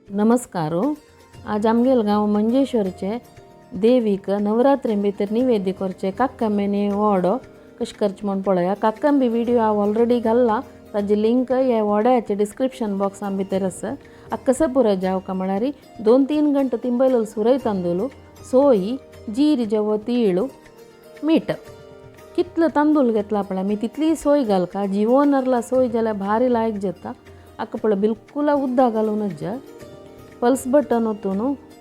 नमस्कार. आज आमगेल गांव मंजेश्वरचे देवीक नवरात्रे भितर निवेद्य करचे काक्कामेनी वडो कशें करचें म्हूण पळया. काक्काम बी व्हिडिओ हांव ऑलरेडी घाल्ला, ताजी लिंक हे वड्याचे डिस्क्रिप्शन बॉक्सान भितर आसा. कसा पुरो जावका म्हळ्यार 2-3 गंटे तिंबयलो सुरय तांदूळ, सोय, जीर जवो तीळ, मीठ. कितलो तांदूळ घेतला पळय मी तितली सोय घालका. जिवो नरला सोय जाल्यार भारी लायक जाता. हाका पळय बिलकुल उद्दा घालूनच जा. पल्स बटन ओतून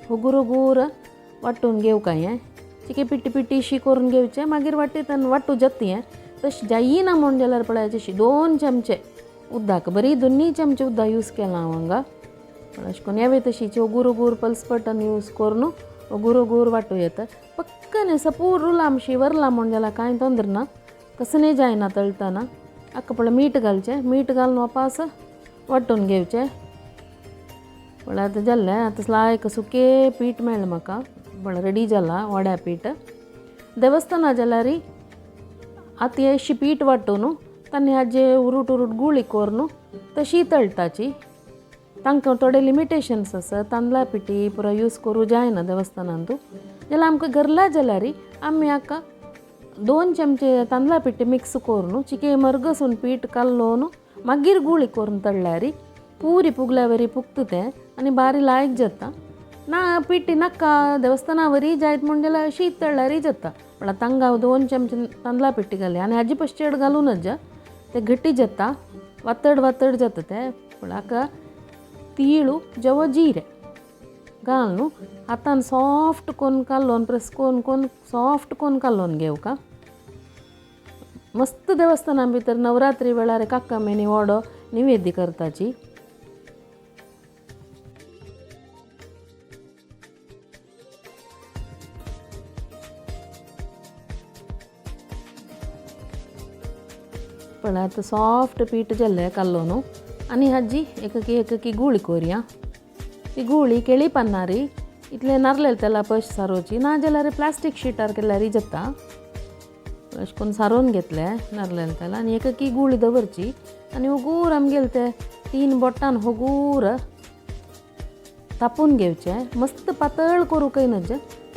हुगूर वाटून घेवका. हें चिके पिट्टी पिट्टी शी करून घेवचें. मागीर वाटयतना वाटू जाता. हें तशें जायना म्हूण जाल्यार पळय अशी 2 चमचे उदक, बरी 2 चमचे उदक यूज केलां हांव हांगा. अशें करून येवे तशीच हुगूर पल्स बटन यूज करून हुगूर वाटू येता. पक्कन सपूर लांबशी वरला म्हूण जाल्यार कांय तोंदर ना, कसनय जायना तळटना. हाका पळय मीठ घालचें. मीठ घालून वापास वाटून घेवचें. पळय आतां जाल्लें. आतां लायक सुकें पीठ मेळ्ळें म्हाका. पळय रेडी जालां वड्या पीठ. देवस्थाना जाल्यार आतां अशी पीठ वाटून तांणी हाजे उरूट गुळी करून तशी तळटाची. तांकां थोडे लिमिटेशन्स आसा. तांदळा पिठी पुरो यूज करूं जायना देवस्थानांत. जाल्यार आमकां गरला जाल्यार आमी हाका 2 चमचे तांदळा पिठी मिक्स करून चिके मरगसून पीठ कालोवन मागीर गुळी करून तळल्यार पुरी पुगल्या वरी पुगता तें आनी बारी लायक जाता. ना पिठी नाका देवस्थाना वरी जायत म्हूण जाल्यार अशी तळल्यार जाता. पण तांकां हांव 2 चमचे तांदळा पिठी घाली आनी हाजी पश्चेड घालूनच जा. ते घट्टी जाता, वातड जाता तें. पण हाका तीळ जवो जीर घालून हातान सॉफ्ट करून कालोवन प्रेस करून सॉफ्ट करून कालोवन घेवका. मस्त देवस्थाना भितर नवरात्री वेळार काक्कामेनी वडो निवेद्य करताची. पण आतां सॉफ्ट पीठ जाल्लें कालोवन आनी हाजी एककी गुळी करुया. ती गुळी केळी पानारी इतलें नारलेल तेला पयस सारोवची. ना जाल्यार प्लास्टीक शीटार केल्यार जाता. अशें करून सारोवन घेतलें नारलेल तेल आनी एककी गुळी दवरची. आनी हुगूर आमगेले ते 3 बोटान हुगूर तापून घेवचें. मस्त पातळ करूंकय नज,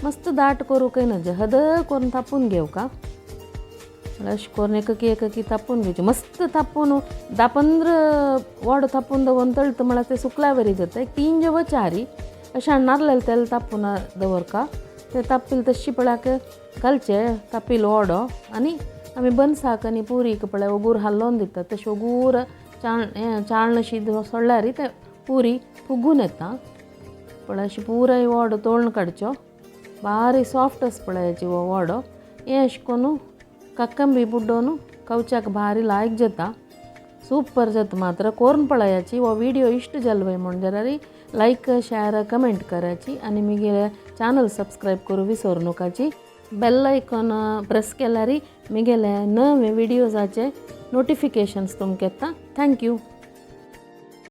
मस्त दाट करूंकय नज, हद करून तापून घेवका. अशें करून एककी तापून घेवचें. मस्त तापून 10-15 वड तापून दवरून तळटा म्हळ्यार ते सुकल्या वरी जाता. 3 जवो 4 अशें नारलेल तेल तापून दवरका. ते तापील तशी पळयाक घालचें तापील वडो आनी आमी बन्साक आनी पुरीक पळय उगूर हालोवन दिता. तशें उगूर चाळण अशी सोडल्यार ते पुरी फुगून येता. पळय अशी पुराय वडो तळून काडचो. बारी सॉफ्ट आसा पळय हेची हो वडो. हें अशें करून काक्काम बी बुड्डोन खावच्याक भारी लायक जाता. सूपर जाता मात्र. करून पळयाची. हो व्हिडिओ इश्ट जालो म्हूण जाल्यार लायक शेअर कमेंट कराची आनी म्हगे चॅनल सबस्क्रायब करूं विसरू नकाची. बेल आयकॉन प्रेस केल्यार म्हगेले नवे व्हिडिओजाचे नोटिफिकेशन्स तुमकां येता. थँक्यू.